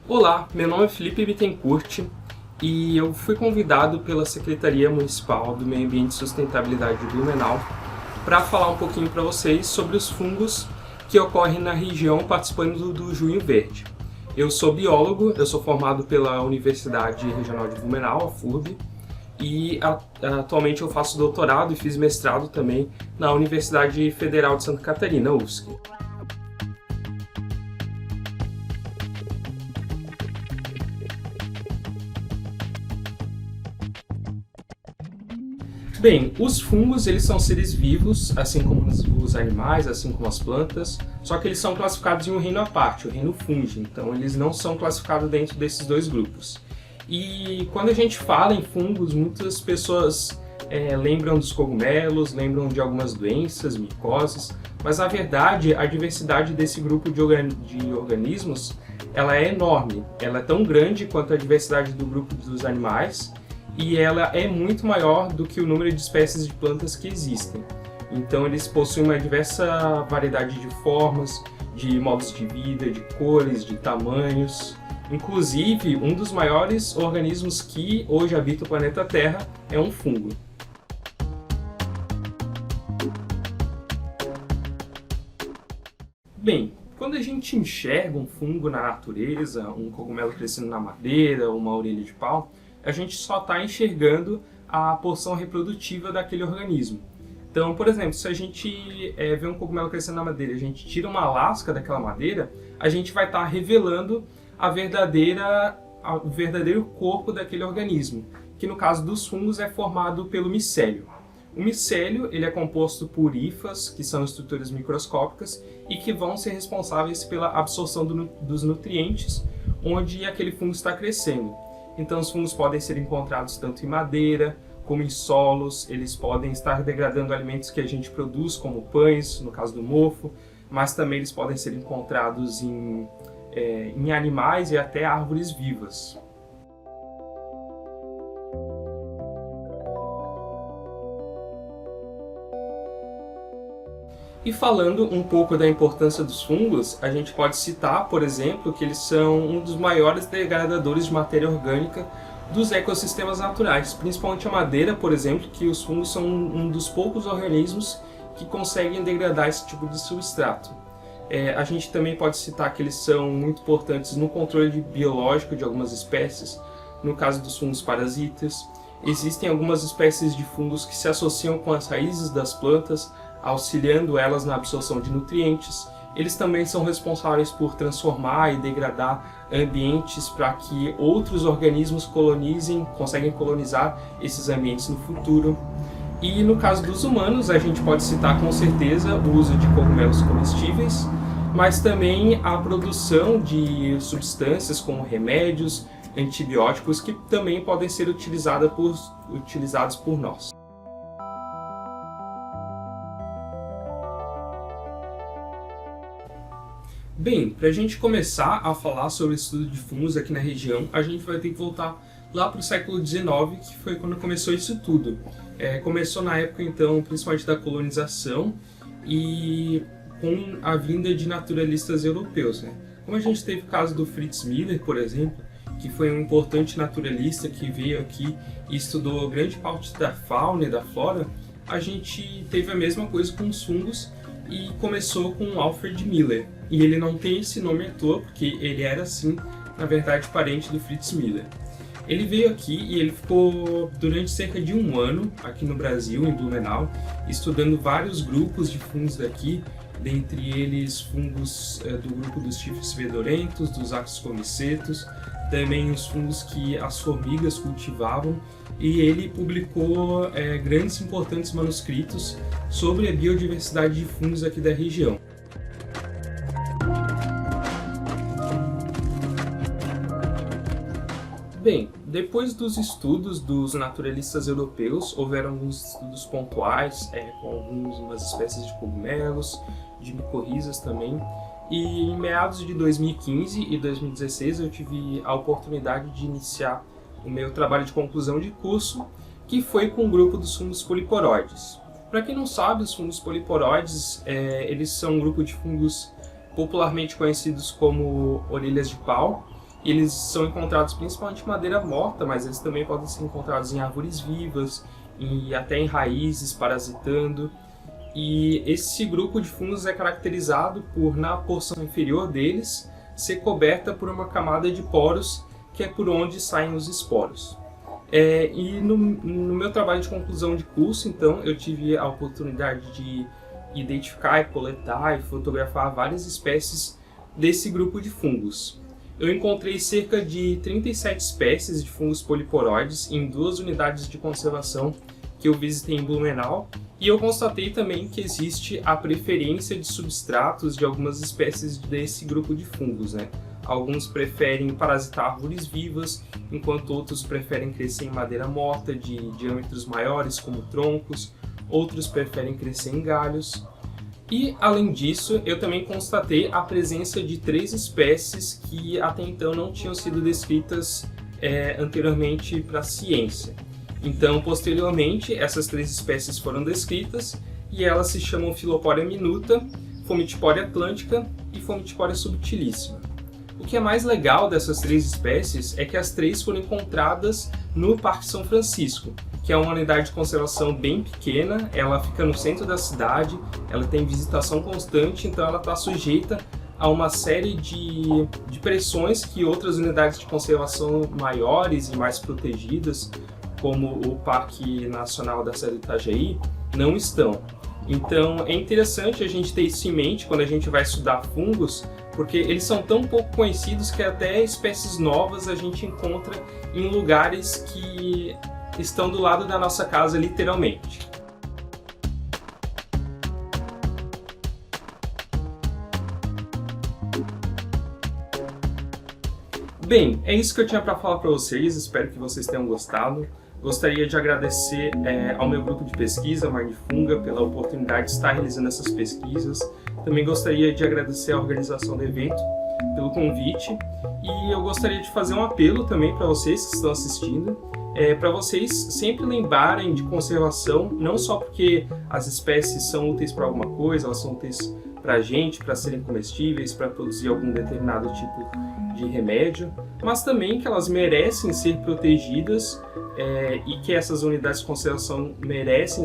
Olá, meu nome é Felipe Bittencourt e eu fui convidado pela Secretaria Municipal do Meio Ambiente e Sustentabilidade de Blumenau para falar um pouquinho para vocês sobre os fungos que ocorrem na região participando do Junho Verde. Eu sou biólogo, eu sou formado pela Universidade Regional de Blumenau, a FURB, e atualmente eu faço doutorado e fiz mestrado também na Universidade Federal de Santa Catarina, UFSC. Bem, os fungos eles são seres vivos, assim como os animais, assim como as plantas, só que eles são classificados em um reino à parte, o reino fungi, então eles não são classificados dentro desses dois grupos. E quando a gente fala em fungos, muitas pessoas lembram dos cogumelos, lembram de algumas doenças, micoses, mas na verdade a diversidade desse grupo de organismos ela é enorme, ela é tão grande quanto a diversidade do grupo dos animais, e ela é muito maior do que o número de espécies de plantas que existem. Então eles possuem uma diversa variedade de formas, de modos de vida, de cores, de tamanhos. Inclusive, um dos maiores organismos que hoje habita o planeta Terra é um fungo. Bem, quando a gente enxerga um fungo na natureza, um cogumelo crescendo na madeira, uma orelha de pau, a gente só está enxergando a porção reprodutiva daquele organismo. Então, por exemplo, se a gente vê um cogumelo crescendo na madeira, a gente tira uma lasca daquela madeira, a gente vai estar revelando o verdadeiro corpo daquele organismo, que no caso dos fungos é formado pelo micélio. O micélio ele é composto por hifas, que são estruturas microscópicas, e que vão ser responsáveis pela absorção dos nutrientes onde aquele fungo está crescendo. Então os fungos podem ser encontrados tanto em madeira, como em solos, eles podem estar degradando alimentos que a gente produz, como pães, no caso do mofo, mas também eles podem ser encontrados em animais e até árvores vivas. E falando um pouco da importância dos fungos, a gente pode citar, por exemplo, que eles são um dos maiores degradadores de matéria orgânica dos ecossistemas naturais, principalmente a madeira, por exemplo, que os fungos são um dos poucos organismos que conseguem degradar esse tipo de substrato. A gente também pode citar que eles são muito importantes no controle biológico de algumas espécies, no caso dos fungos parasitas. Existem algumas espécies de fungos que se associam com as raízes das plantas, auxiliando elas na absorção de nutrientes. Eles também são responsáveis por transformar e degradar ambientes para que outros organismos conseguem colonizar esses ambientes no futuro. E no caso dos humanos, a gente pode citar com certeza o uso de cogumelos comestíveis, mas também a produção de substâncias como remédios, antibióticos, que também podem ser utilizados por nós. Bem, para a gente começar a falar sobre o estudo de fungos aqui na região, a gente vai ter que voltar lá para o século XIX, que foi quando começou isso tudo. Começou na época, então, principalmente da colonização e com a vinda de naturalistas europeus, né? Como a gente teve o caso do Fritz Müller, por exemplo, que foi um importante naturalista que veio aqui e estudou grande parte da fauna e da flora, a gente teve a mesma coisa com os fungos e começou com Alfred Müller. E ele não tem esse nome à toa, porque ele era, sim, na verdade, parente do Fritz Müller. Ele veio aqui e ele ficou durante cerca de um ano aqui no Brasil, em Blumenau, estudando vários grupos de fungos daqui, dentre eles fungos do grupo dos chifres fedorentos, dos Axcomicetos, também os fungos que as formigas cultivavam, e ele publicou grandes e importantes manuscritos sobre a biodiversidade de fungos aqui da região. Bem, depois dos estudos dos naturalistas europeus, houveram alguns estudos pontuais, com algumas espécies de cogumelos, de micorrizas também, e em meados de 2015 e 2016 eu tive a oportunidade de iniciar o meu trabalho de conclusão de curso, que foi com o grupo dos fungos poliporoides. Para quem não sabe, os fungos poliporoides, eles são um grupo de fungos popularmente conhecidos como orelhas de pau, Eles são encontrados principalmente em madeira morta, mas eles também podem ser encontrados em árvores vivas e até em raízes parasitando. E esse grupo de fungos é caracterizado por, na porção inferior deles, ser coberta por uma camada de poros, que é por onde saem os esporos. E no meu trabalho de conclusão de curso, então, eu tive a oportunidade de identificar, coletar e fotografar várias espécies desse grupo de fungos. Eu encontrei cerca de 37 espécies de fungos poliporoides em 2 unidades de conservação que eu visitei em Blumenau, e eu constatei também que existe a preferência de substratos de algumas espécies desse grupo de fungos, né? Alguns preferem parasitar árvores vivas, enquanto outros preferem crescer em madeira morta de diâmetros maiores, como troncos, outros preferem crescer em galhos. E, além disso, eu também constatei a presença de 3 espécies que até então não tinham sido descritas anteriormente para a ciência. Então, posteriormente, essas 3 espécies foram descritas e elas se chamam Filoporia minuta, Fomitiporia atlântica e Fomitiporia subtilíssima. O que é mais legal dessas 3 espécies é que as 3 foram encontradas no Parque São Francisco, que é uma unidade de conservação bem pequena, ela fica no centro da cidade, ela tem visitação constante, então ela está sujeita a uma série de pressões que outras unidades de conservação maiores e mais protegidas, como o Parque Nacional da Serra do Itajaí, não estão. Então é interessante a gente ter isso em mente quando a gente vai estudar fungos, porque eles são tão pouco conhecidos que até espécies novas a gente encontra em lugares que estão do lado da nossa casa, literalmente. Bem, é isso que eu tinha para falar para vocês, espero que vocês tenham gostado. Gostaria de agradecer ao meu grupo de pesquisa, Marnifunga, pela oportunidade de estar realizando essas pesquisas. Também gostaria de agradecer à organização do evento pelo convite. E eu gostaria de fazer um apelo também para vocês que estão assistindo, para vocês sempre lembrarem de conservação, não só porque as espécies são úteis para alguma coisa, elas são úteis para a gente, para serem comestíveis, para produzir algum determinado tipo de remédio, mas também que elas merecem ser protegidas e que essas unidades de conservação merecem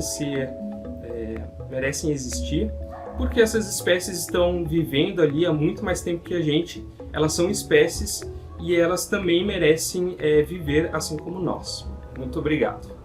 existir, porque essas espécies estão vivendo ali há muito mais tempo que a gente, elas são espécies e elas também merecem viver assim como nós. Muito obrigado.